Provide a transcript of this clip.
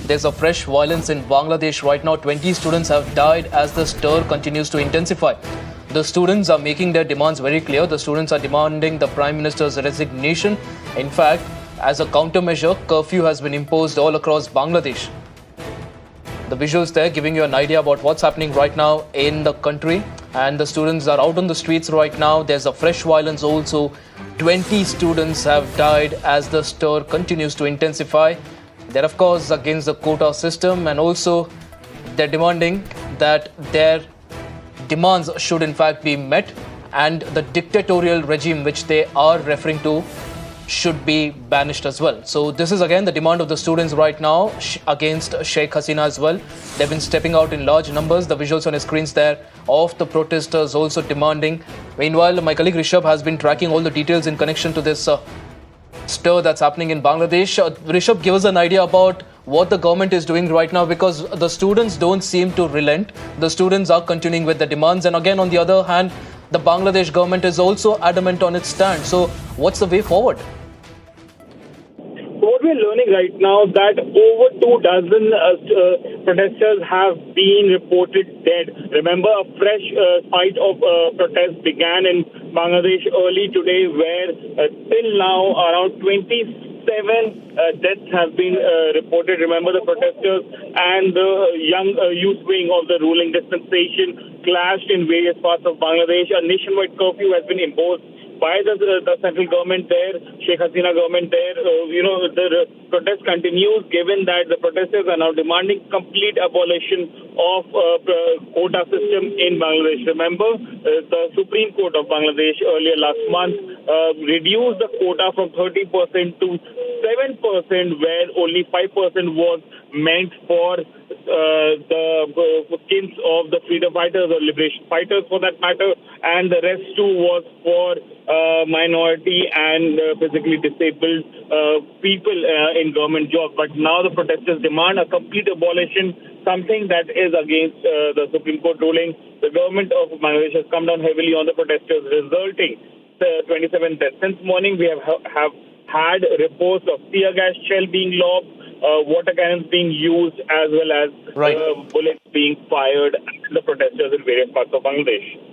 There's a fresh violence in Bangladesh right now. 20 students have died as the stir continues to intensify. The students are making their demands very clear. The students are demanding the Prime Minister's resignation. In fact, as a countermeasure, curfew has been imposed all across Bangladesh. The visuals there giving you an idea about what's happening right now in the country. And the students are out on the streets right now. There's a fresh violence also. 20 students have died as the stir continues to intensify. They're of course against the quota system, and also they're demanding that their demands should in fact be met, and the dictatorial regime which they are referring to should be banished as well. So this is again the demand of the students right now against Sheikh Hasina as well. They've been stepping out in large numbers. The visuals on your screens there of the protesters also demanding. Meanwhile, my colleague Rishabh has been tracking all the details in connection to this stir that's happening in Bangladesh. Rishabh, give us an idea about what the government is doing right now, because the students don't seem to relent. The students are continuing with the demands, and again on the other hand, the Bangladesh government is also adamant on its stand. So what's the way forward? What we're learning right now that over 24 protesters have been reported dead. Remember, a fresh fight of protests began in Bangladesh early today, where till now around 27 deaths have been reported. Remember, the protesters and the young youth wing of the ruling dispensation clashed in various parts of Bangladesh. A nationwide curfew has been imposed by the central government there, Sheikh Hasina government there. The protest continues, given that the protesters are now demanding complete abolition of quota system in Bangladesh. Remember, the Supreme Court of Bangladesh earlier last month reduced the quota from 30% to 7%, where only 5% was meant for the skins of the freedom fighters or liberation fighters for that matter, and the rest too was for minority and physically disabled people in government jobs. But now the protesters demand a complete abolition, something that is against the Supreme Court ruling. The government of Bangladesh has come down heavily on the protesters, resulting in 27 deaths. Since morning, we have had reports of tear gas shell being lobbed, water cannons being used, as well as bullets being fired at the protesters in various parts of Bangladesh.